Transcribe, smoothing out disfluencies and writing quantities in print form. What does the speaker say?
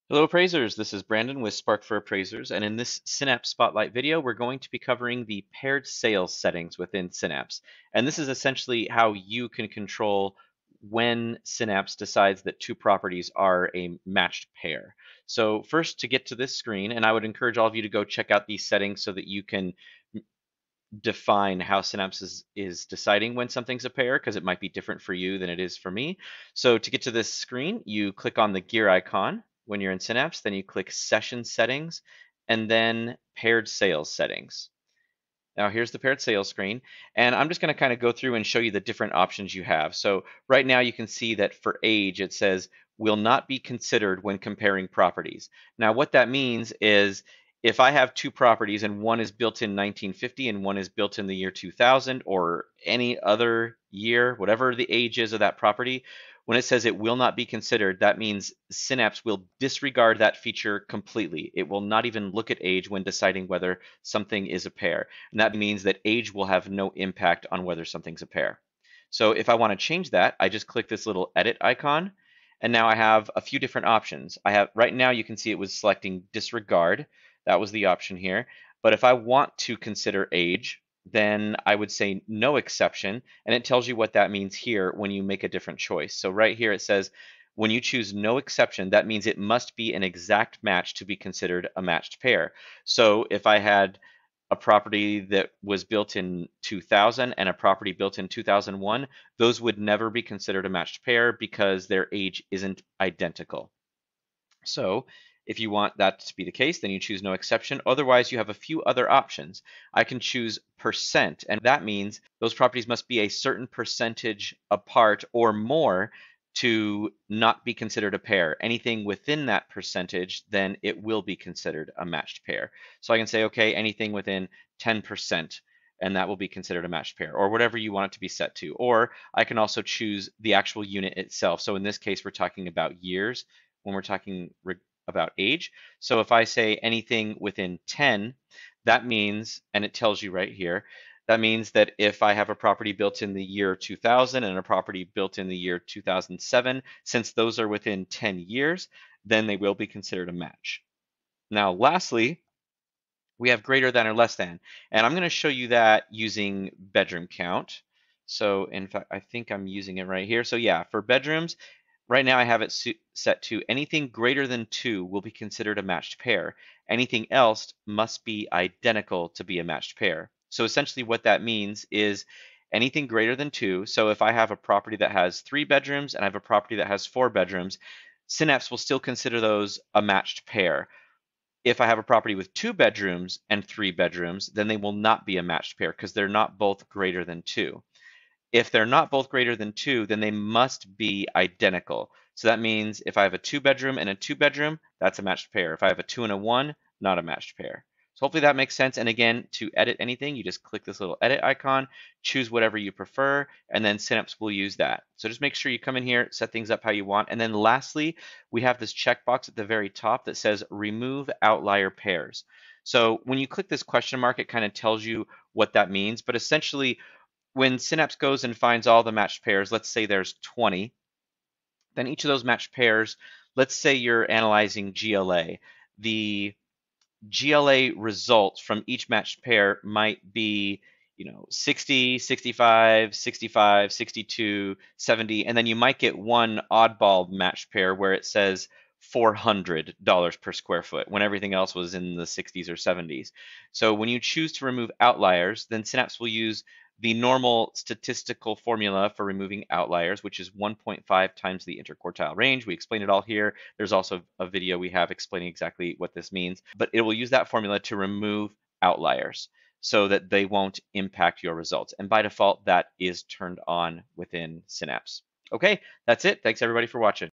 Hello appraisers, this is Brandon with Spark for Appraisers, and in this Synapse Spotlight video, we're going to be covering the paired sales settings within Synapse. And this is essentially how you can control when Synapse decides that two properties are a matched pair. So first, to get to this screen, and I would encourage all of you to go check out these settings so that you can define how Synapse is deciding when something's a pair, because it might be different for you than it is for me. So to get to this screen, you click on the gear icon when you're in Synapse, then you click Session Settings, and then Paired Sales Settings. Now here's the paired sales screen, and I'm just going to kind of go through and show you the different options you have. So right now you can see that for age it says will not be considered when comparing properties. Now what that means is if I have two properties and one is built in 1950 and one is built in the year 2000 or any other year, whatever the age is of that property, when it says it will not be considered, that means Synapse will disregard that feature completely. It will not even look at age when deciding whether something is a pair. And that means that age will have no impact on whether something's a pair. So if I want to change that, I just click this little edit icon. And now I have a few different options. I have right now you can see it was selecting disregard. That was the option here. But if I want to consider age, then I would say no exception. And it tells you what that means here when you make a different choice. So right here it says, when you choose no exception, that means it must be an exact match to be considered a matched pair. So if I had a property that was built in 2000 and a property built in 2001, those would never be considered a matched pair because their age isn't identical. So if you want that to be the case, then you choose no exception. Otherwise, you have a few other options. I can choose percent, and that means those properties must be a certain percentage apart or more to not be considered a pair. Anything within that percentage, then it will be considered a matched pair. So I can say, okay, anything within 10%, and that will be considered a matched pair, or whatever you want it to be set to. Or I can also choose the actual unit itself. So in this case, we're talking about years when we're talking about age. So if I say anything within 10, that means, and it tells you right here, that means that if I have a property built in the year 2000 and a property built in the year 2007, since those are within 10 years, then they will be considered a match. Now, lastly, we have greater than or less than, and I'm going to show you that using bedroom count. So in fact, I think I'm using it right here. So yeah, for bedrooms, right now I have it set to anything greater than 2 will be considered a matched pair. Anything else must be identical to be a matched pair. So essentially what that means is anything greater than 2. So if I have a property that has 3 bedrooms and I have a property that has 4 bedrooms, Synapse will still consider those a matched pair. If I have a property with 2 bedrooms and 3 bedrooms, then they will not be a matched pair because they're not both greater than 2. If they're not both greater than 2, then they must be identical. So that means if I have a 2 bedroom and a 2 bedroom, that's a matched pair. If I have a 2 and a 1, not a matched pair. So hopefully that makes sense. And again, to edit anything, you just click this little edit icon, choose whatever you prefer, and then Synapse will use that. So just make sure you come in here, set things up how you want. And then lastly, we have this checkbox at the very top that says remove outlier pairs. So when you click this question mark, it kind of tells you what that means. But essentially, when Synapse goes and finds all the matched pairs, let's say there's 20, then each of those matched pairs, let's say you're analyzing GLA. The GLA results from each matched pair might be 60, 65, 65, 62, 70, and then you might get one oddball matched pair where it says $400 per square foot when everything else was in the 60s or 70s. So when you choose to remove outliers, then Synapse will use the normal statistical formula for removing outliers, which is 1.5 times the interquartile range. We explain it all here. There's also a video we have explaining exactly what this means, but it will use that formula to remove outliers so that they won't impact your results. And by default, that is turned on within Synapse. Okay, that's it. Thanks everybody for watching.